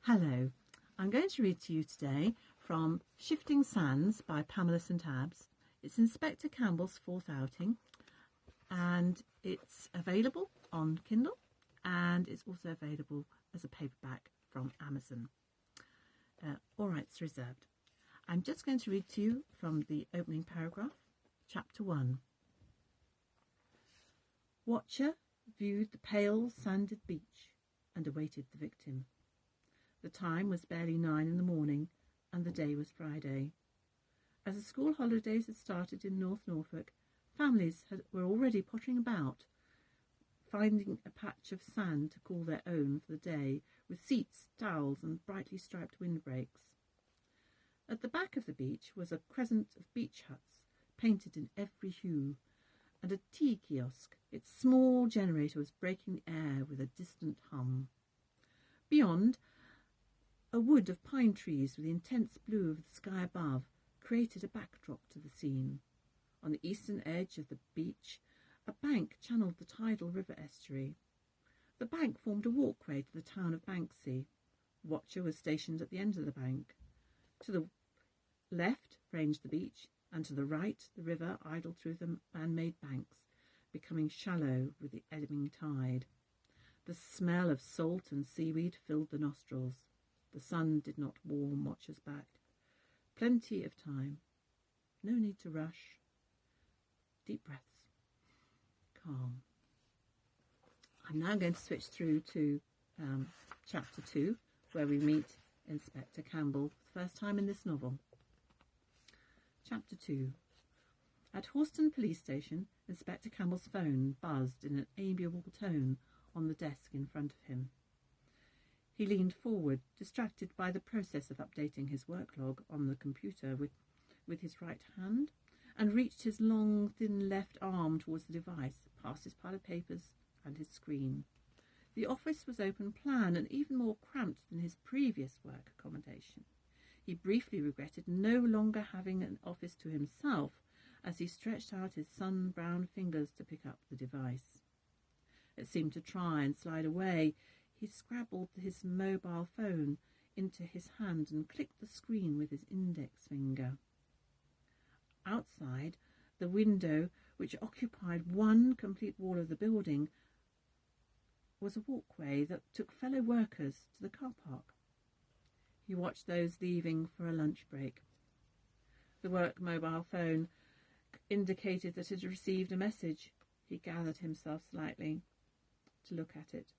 Hello, I'm going to read to you today from Shifting Sands by Pamela St Abbs. It's Inspector Campbell's fourth outing and it's available on Kindle and it's also available as a paperback from Amazon. All rights reserved. I'm just going to read to you from the opening paragraph, Chapter 1. Watcher viewed the pale, sanded beach and awaited the victim. The time was barely 9 in the morning, and the day was Friday. As the school holidays had started in North Norfolk, families were already pottering about, finding a patch of sand to call their own for the day, with seats, towels, and brightly striped windbreaks. At the back of the beach was a crescent of beach huts, painted in every hue, and a tea kiosk. Its small generator was breaking the air with a distant hum. Beyond, a wood of pine trees with the intense blue of the sky above created a backdrop to the scene. On the eastern edge of the beach, a bank channeled the tidal river estuary. The bank formed a walkway to the town of Banksea. Watcher was stationed at the end of the bank. To the left ranged the beach, and to the right the river idled through the man-made banks, becoming shallow with the ebbing tide. The smell of salt and seaweed filled the nostrils. The sun did not warm Watcher's back. Plenty of time. No need to rush. Deep breaths. Calm. I'm now going to switch through to Chapter 2, where we meet Inspector Campbell for the first time in this novel. Chapter 2. At Horston Police Station, Inspector Campbell's phone buzzed in an amiable tone on the desk in front of him. He leaned forward, distracted by the process of updating his work log on the computer with his right hand, and reached his long, thin left arm towards the device, past his pile of papers and his screen. The office was open plan and even more cramped than his previous work accommodation. He briefly regretted no longer having an office to himself as he stretched out his sun-browned fingers to pick up the device. It seemed to try and slide away. He scrabbled his mobile phone into his hand and clicked the screen with his index finger. Outside, the window, which occupied one complete wall of the building, was a walkway that took fellow workers to the car park. He watched those leaving for a lunch break. The work mobile phone indicated that it had received a message. He gathered himself slightly to look at it.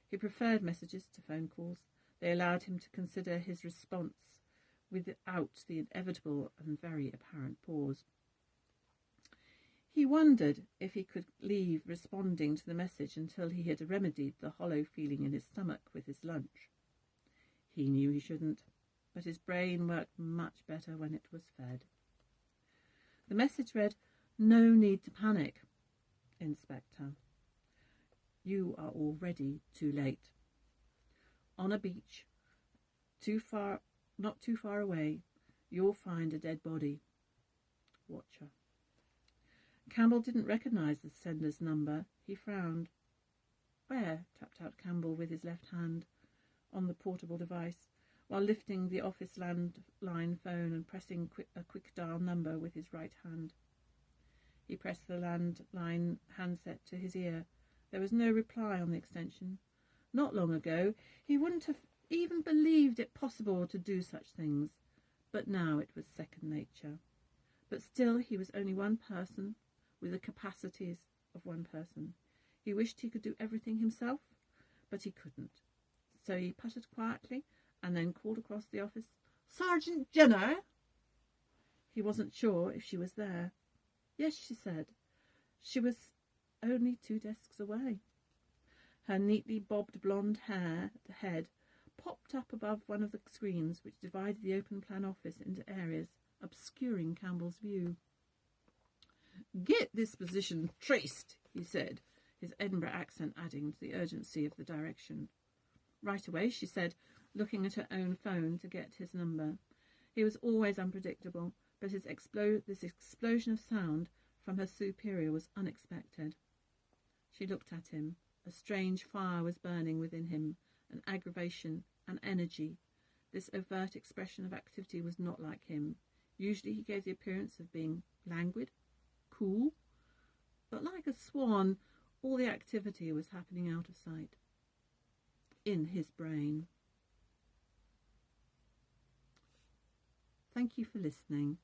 He preferred messages to phone calls. They allowed him to consider his response without the inevitable and very apparent pause. He wondered if he could leave responding to the message until he had remedied the hollow feeling in his stomach with his lunch. He knew he shouldn't, but his brain worked much better when it was fed. The message read, "No need to panic, Inspector. You are already too late. On a beach, not too far away, you'll find a dead body. Watcher." Campbell didn't recognise the sender's number. He frowned. "Where?" tapped out Campbell with his left hand on the portable device, while lifting the office landline phone and pressing a quick dial number with his right hand. He pressed the landline handset to his ear. There was no reply on the extension. Not long ago, he wouldn't have even believed it possible to do such things, but now it was second nature. But still, he was only one person with the capacities of one person. He wished he could do everything himself, but he couldn't. So he puttered quietly and then called across the office, "Sergeant Jenner!" He wasn't sure if she was there. Yes, she said. She was only 2 desks away. Her neatly bobbed blonde head popped up above one of the screens which divided the open plan office into areas, obscuring Campbell's view. "Get this position traced," he said, his Edinburgh accent adding to the urgency of the direction. "Right away," she said, looking at her own phone to get his number. He was always unpredictable, but this explosion of sound from her superior was unexpected. She looked at him. A strange fire was burning within him, an aggravation, an energy. This overt expression of activity was not like him. Usually he gave the appearance of being languid, cool, but like a swan, all the activity was happening out of sight, in his brain. Thank you for listening.